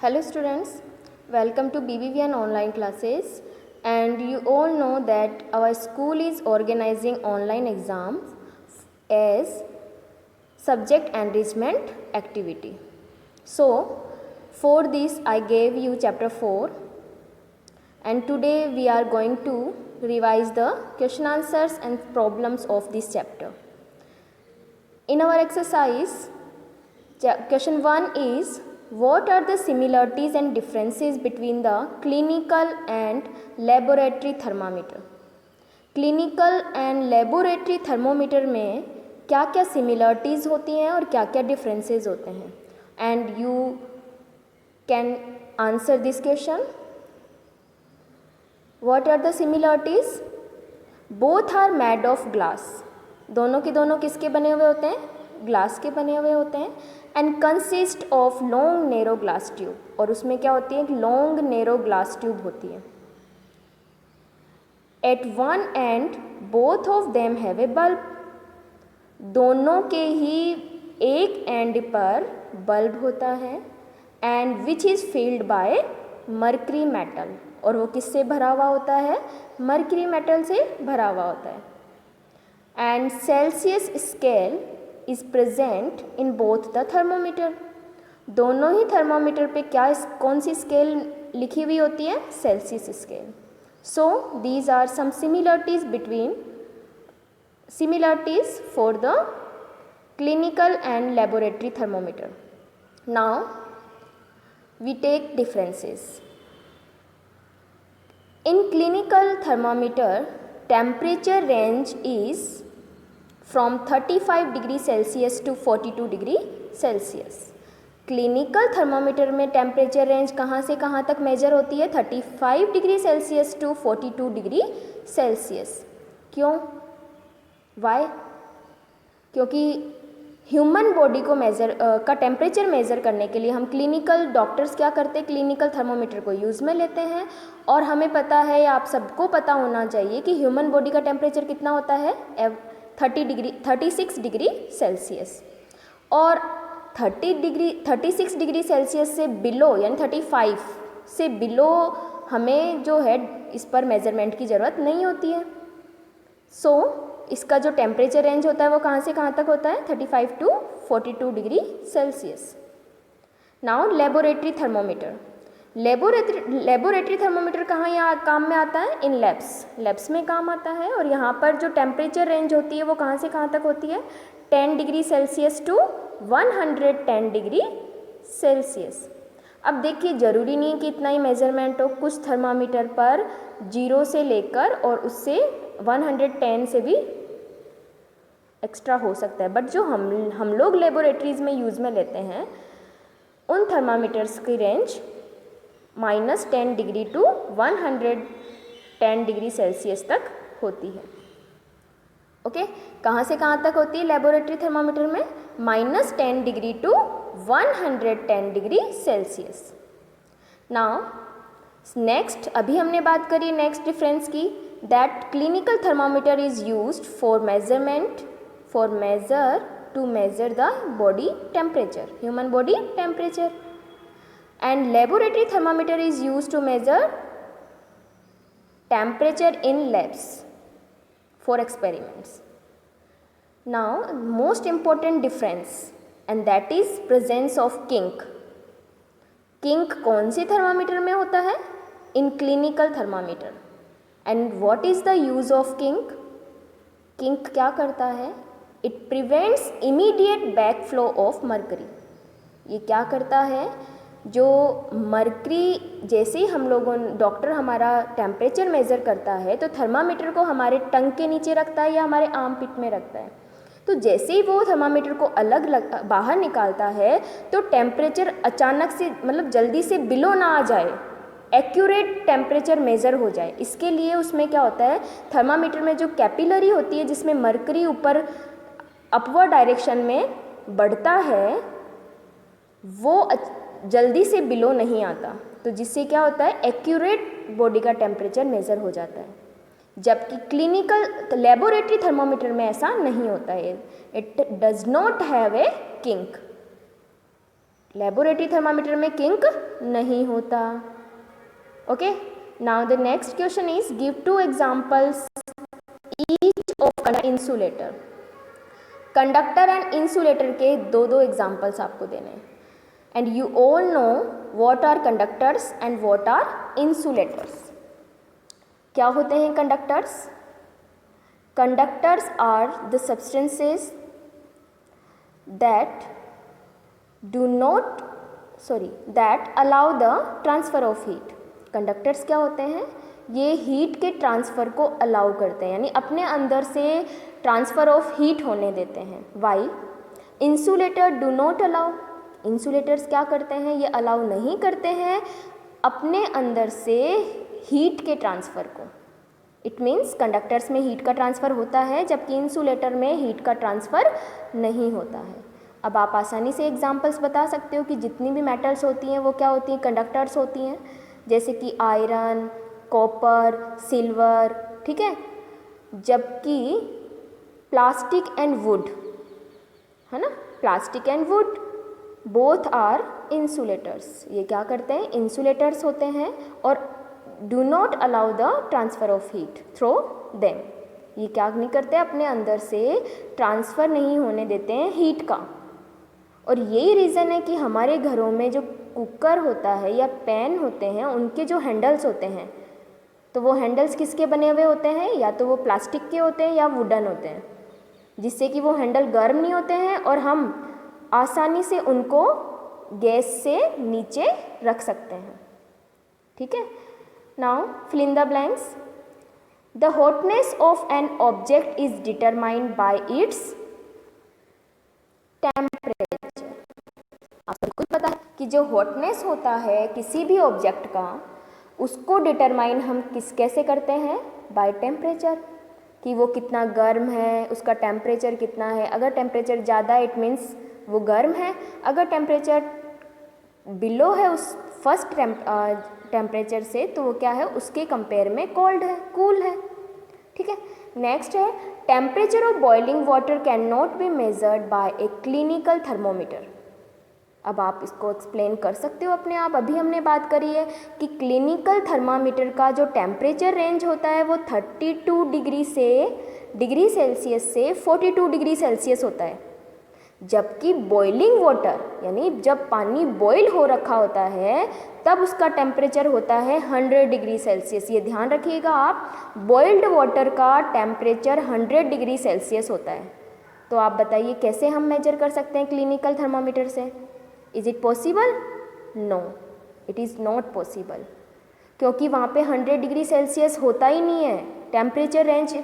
Hello students, welcome to BBVN online classes, and you all know that our school is organizing online exams as subject enrichment activity. So for this I gave you chapter 4 and today we are going to revise the question answers and problems of this chapter. In our exercise, question 1 is, what are the similarities and differences between the clinical and laboratory thermometer? Clinical and laboratory thermometer में क्या क्या similarities होती हैं और क्या क्या differences होते हैं, and you can answer this question. What are the similarities? Both are made of glass. दोनों के दोनों किसके बने हुए होते हैं? ग्लास के बने हुए होते हैं. And consist of long narrow glass tube. और उसमें क्या होती है? लॉन्ग नेरो ग्लास ट्यूब होती है. At one end both of them have a bulb. दोनों के ही एक एंड पर बल्ब होता है. And which is filled by mercury metal. और वो किससे भरा हुआ होता है? मर्करी मेटल से भरा हुआ होता है. And Celsius scale is present in both the thermometer. दोनों ही थर्मोमीटर पे क्या कौन सी स्केल लिखी हुई होती है? Celsius scale. So these are some similarities for the clinical and laboratory thermometer. Now we take differences. In clinical thermometer, temperature range is from 35 degree Celsius to 42 degree Celsius. Clinical thermometer में temperature range कहाँ से कहाँ तक measure होती है? 35 degree Celsius to 42 degree Celsius. क्यों? Why? क्योंकि human body को का टेम्परेचर मेज़र करने के लिए हम क्लिनिकल डॉक्टर्स क्या करते हैं? क्लिनिकल थर्मोमीटर को यूज़ में लेते हैं. और हमें पता है, आप सबको पता होना चाहिए कि ह्यूमन बॉडी का टेम्परेचर कितना होता है? 36 डिग्री सेल्सियस. और 36 डिग्री सेल्सियस से बिलो यानी 35 से बिलो हमें जो है इस पर मेज़रमेंट की ज़रूरत नहीं होती है. सो इसका जो टेम्परेचर रेंज होता है वो कहाँ से कहाँ तक होता है? 35 to 42 degree Celsius. Now laboratory thermometer. Laboratory thermometer कहाँ यहाँ काम में आता है? इन लैब्स में काम आता है. और यहाँ पर जो टेम्परेचर रेंज होती है वो कहाँ से कहाँ तक होती है? 10 degree Celsius to 110 degree Celsius. अब देखिए, ज़रूरी नहीं कि इतना ही मेज़रमेंट हो. कुछ थर्मामीटर पर 0 से लेकर और उससे 110 से भी एक्स्ट्रा हो सकता है. बट जो हम लोग लेबोरेटरीज़ में यूज़ में लेते हैं उन थर्मामीटर्स की range -10 degree to 110 degree Celsius तक होती है. ओके कहाँ से कहाँ तक होती है लेबोरेटरी थर्मामीटर में? -10 degree to 110 degree Celsius. Now next, अभी हमने बात करी नेक्स्ट डिफरेंस की, that clinical thermometer is used for measure the body temperature, human body temperature. And laboratory thermometer is used to measure temperature in labs for experiments. Now most important difference and that is presence of kink. Kink कौन से thermometer में होता है? In clinical thermometer. And what is the use of kink? Kink क्या करता है? It prevents immediate backflow of mercury. ये क्या करता है? जो मर्करी, जैसे ही हम लोगों डॉक्टर हमारा टेम्परेचर मेज़र करता है तो थर्मामीटर को हमारे टंग के नीचे रखता है या हमारे आर्म पिट में रखता है. तो जैसे ही वो थर्मामीटर को बाहर निकालता है तो टेम्परेचर अचानक से मतलब जल्दी से बिलो ना आ जाए, एक्यूरेट टेम्परेचर मेज़र हो जाए. इसके लिए उसमें क्या होता है? थर्मामीटर में जो कैपिलरी होती है जिसमें मर्करी ऊपर अपवर्ड डायरेक्शन में बढ़ता है वो जल्दी से बिलो नहीं आता. तो जिससे क्या होता है? एक्यूरेट बॉडी का टेम्परेचर मेज़र हो जाता है. जबकि क्लिनिकल लेबोरेटरी थर्मोमीटर में ऐसा नहीं होता है. It does not have a kink. Laboratory thermometer में किंक नहीं होता। Okay, now the next question is give 2 examples each of insulator. Conductor and insulator के दो एग्जाम्पल्स आपको देने हैं and you all know what are conductors and what are insulators. क्या होते हैं conductors? Conductors are the substances that allow the transfer of heat. Conductors क्या होते हैं? ये हीट के ट्रांसफ़र को अलाउ करते हैं, यानी अपने अंदर से ट्रांसफ़र ऑफ हीट होने देते हैं। Why insulator do not allow. Insulators क्या करते हैं? ये अलाउ नहीं करते हैं अपने अंदर से हीट के ट्रांसफ़र को। इट मीन्स कंडक्टर्स में हीट का ट्रांसफ़र होता है जबकि इंसुलेटर में हीट का ट्रांसफ़र नहीं होता है। अब आप आसानी से एग्जांपल्स बता सकते हो कि जितनी भी मेटल्स होती हैं वो क्या होती हैं? कंडक्टर्स होती हैं, जैसे कि आयरन, कॉपर, सिल्वर, ठीक है। जबकि प्लास्टिक एंड वुड, है ना, plastic and wood both are insulators. ये क्या करते हैं? इंसुलेटर्स होते हैं और do not allow the transfer of heat through them. ये क्या नहीं करते? अपने अंदर से ट्रांसफ़र नहीं होने देते हैं हीट का। और यही रीज़न है कि हमारे घरों में जो कुकर होता है या पैन होते हैं उनके जो हैंडल्स होते हैं, तो वो हैंडल्स किसके बने हुए होते हैं? या तो वो प्लास्टिक के होते हैं या वुडन होते हैं, जिससे कि वो हैंडल गर्म नहीं होते हैं और हम आसानी से उनको गैस से नीचे रख सकते हैं। ठीक है, now fill in the blanks. The hotness of an object is determined by its temperature. आपको खुद पता है कि जो हॉटनेस होता है किसी भी ऑब्जेक्ट का, उसको डिटरमाइन हम कैसे करते हैं? बाय टेम्परेचर, कि वो कितना गर्म है, उसका टेम्परेचर कितना है। अगर टेम्परेचर ज़्यादा है इट मीन्स वो गर्म है, अगर टेम्परेचर बिलो है उस फर्स्ट टेम्परेचर से तो वो क्या है? उसके कंपेयर में कोल्ड है, कूल है। ठीक है, नेक्स्ट है temperature of boiling water can not be measured by a clinical thermometer. अब आप इसको एक्सप्लेन कर सकते हो अपने आप। अभी हमने बात करी है कि क्लिनिकल थर्मामीटर का जो टेम्परेचर रेंज होता है वो 32 डिग्री सेल्सियस से 42 डिग्री सेल्सियस होता है, जबकि बॉइलिंग वाटर यानी जब पानी बॉईल हो रखा होता है तब उसका टेम्परेचर होता है 100 डिग्री सेल्सियस। ये ध्यान रखिएगा आप, बॉइल्ड वाटर का टेम्परेचर 100 डिग्री सेल्सियस होता है। तो आप बताइए कैसे हम मेजर कर सकते हैं क्लिनिकल थर्मामीटर से? Is it possible? No, it is not possible, क्योंकि वहाँ पे 100 डिग्री सेल्सियस होता ही नहीं है, टेम्परेचर रेंज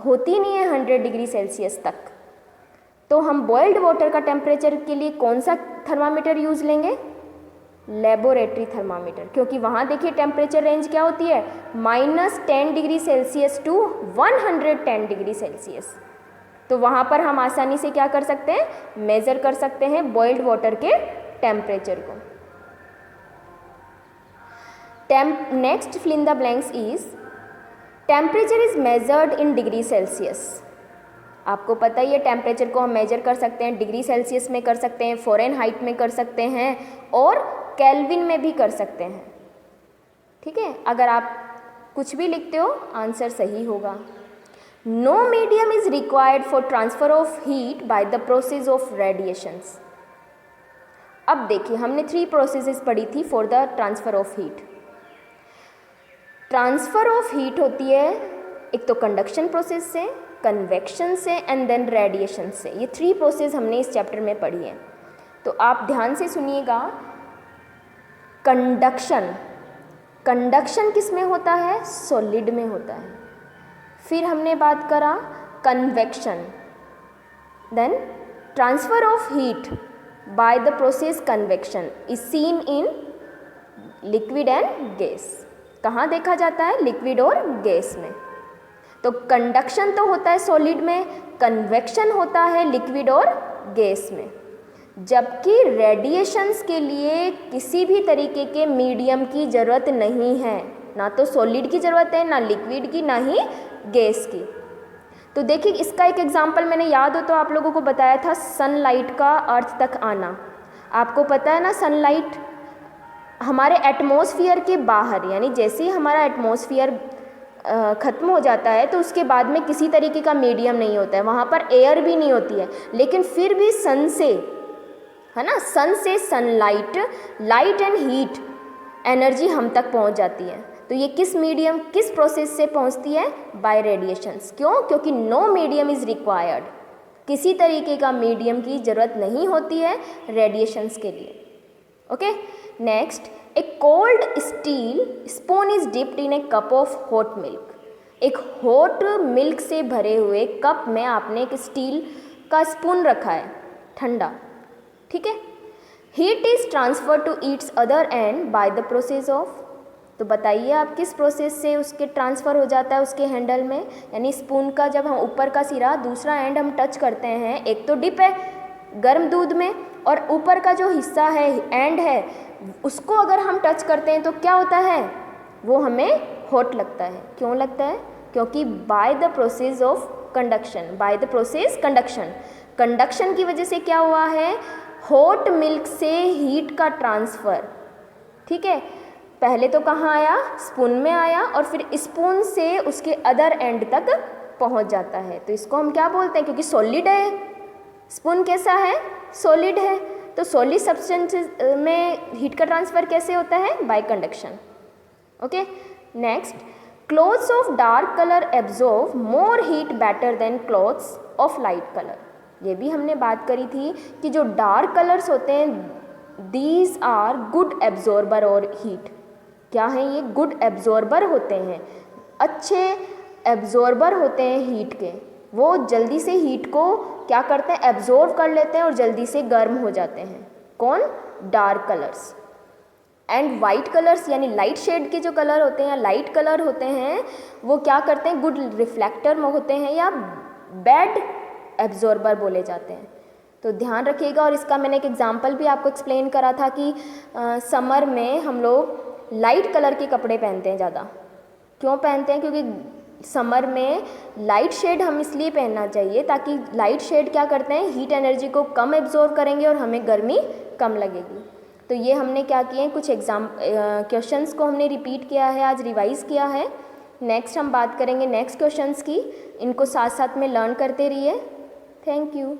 होती नहीं है 100 डिग्री सेल्सियस तक। तो हम बॉइल्ड वाटर का टेम्परेचर के लिए कौन सा थर्मामीटर यूज़ लेंगे? लेबोरेटरी थर्मामीटर, क्योंकि वहाँ देखिए टेम्परेचर रेंज क्या होती है? -10 degree Celsius to 110 degree Celsius. तो वहाँ पर हम आसानी से क्या कर सकते हैं? मेज़र कर सकते हैं बॉइल्ड वाटर के टेम्परेचर को। Next fill in the blanks is temperature is measured in degree Celsius. आपको पता ही है टेम्परेचर को हम मेजर कर सकते हैं डिग्री सेल्सियस में कर सकते हैं, फ़ारेनहाइट में कर सकते हैं और केल्विन में भी कर सकते हैं। ठीक है, अगर आप कुछ भी लिखते हो आंसर सही होगा। No medium is required for transfer of heat by the process of radiations. अब देखिए हमने 3 प्रोसेसेस पढ़ी थी for the transfer of heat. Transfer of heat होती है एक तो कंडक्शन प्रोसेस से, कन्वेक्शन से एंड देन रेडिएशन से। ये 3 प्रोसेस हमने इस चैप्टर में पढ़ी है, तो आप ध्यान से सुनिएगा। कंडक्शन किस में होता है? सॉलिड में होता है। फिर हमने बात करा convection, then transfer of heat by the process convection is seen in liquid and gas. कहाँ देखा जाता है? लिक्विड और गैस में। तो कंडक्शन तो होता है सॉलिड में, कन्वेक्शन होता है लिक्विड और गैस में, जबकि रेडिएशंस के लिए किसी भी तरीके के मीडियम की ज़रूरत नहीं है, ना तो सॉलिड की ज़रूरत है, ना लिक्विड की, ना ही गैस की। तो देखिए इसका एक एग्जांपल मैंने याद हो तो आप लोगों को बताया था, सनलाइट का अर्थ तक आना। आपको पता है ना, सनलाइट हमारे एटमॉस्फेयर के बाहर, यानी जैसे ही हमारा एटमॉस्फेयर ख़त्म हो जाता है तो उसके बाद में किसी तरीके का मीडियम नहीं होता है, वहाँ पर एयर भी नहीं होती है, लेकिन फिर भी सन से, है ना, सन से sunlight, light and heat energy हम तक पहुँच जाती है। तो ये किस मीडियम, किस प्रोसेस से पहुँचती है? By radiations. क्यों? क्योंकि नो मीडियम इज़ रिक्वायर्ड, किसी तरीके का मीडियम की ज़रूरत नहीं होती है रेडिएशंस के लिए। Okay, next, A cold steel spoon is dipped in A cup of hot milk. एक हॉट मिल्क से भरे हुए कप में आपने एक स्टील का स्पून रखा है, ठंडा, ठीक है। Heat is transfer to its other end by the process of, तो बताइए आप किस प्रोसेस से उसके ट्रांसफ़र हो जाता है उसके हैंडल में, यानी स्पून का जब हम ऊपर का सिरा दूसरा एंड हम टच करते हैं, एक तो डिप है गर्म दूध में, और ऊपर का जो हिस्सा है, एंड है, उसको अगर हम टच करते हैं तो क्या होता है? वो हमें हॉट लगता है। क्यों लगता है? क्योंकि bye the process of conduction, bye the process conduction, conduction की वजह से क्या हुआ है? हॉट मिल्क से हीट का ट्रांसफ़र, ठीक है। पहले तो कहाँ आया? स्पून में आया, और फिर स्पून से उसके अदर एंड तक पहुँच जाता है। तो इसको हम क्या बोलते हैं? क्योंकि सॉलिड है, स्पून कैसा है? सॉलिड है। तो सॉलिड सब्सटेंसेस में हीट का ट्रांसफ़र कैसे होता है? Bye conduction. Okay, next, clothes of dark colour absorb more heat better than clothes of light colour. ये भी हमने बात करी थी कि जो डार्क कलर्स होते हैं, दीज आर गुड एब्जॉर्बर और हीट। क्या हैं ये? गुड एब्जॉर्बर होते हैं, अच्छे एब्जॉर्बर होते हैं हीट के। वो जल्दी से हीट को क्या करते हैं? एब्जॉर्ब कर लेते हैं और जल्दी से गर्म हो जाते हैं। कौन? Dark colours. And white colours यानी लाइट शेड के जो कलर होते हैं, लाइट कलर होते हैं, वो क्या करते हैं? गुड रिफ्लेक्टर होते हैं या बैड एब्जॉर्बर बोले जाते हैं। तो ध्यान रखिएगा। और इसका मैंने एक एग्जांपल भी आपको एक्सप्लेन करा था कि समर में हम लोग लाइट कलर के कपड़े पहनते हैं ज़्यादा। क्यों पहनते हैं? क्योंकि समर में लाइट शेड हम इसलिए पहनना चाहिए ताकि लाइट शेड क्या करते हैं? हीट एनर्जी को कम एब्जॉर्ब करेंगे और हमें गर्मी कम लगेगी। तो ये हमने क्या किए हैं, कुछ क्वेश्चंस को हमने रिपीट किया है, आज रिवाइज़ किया है। नेक्स्ट हम बात करेंगे नेक्स्ट क्वेश्चंस की। इनको साथ साथ में लर्न करते रहिए। Thank you.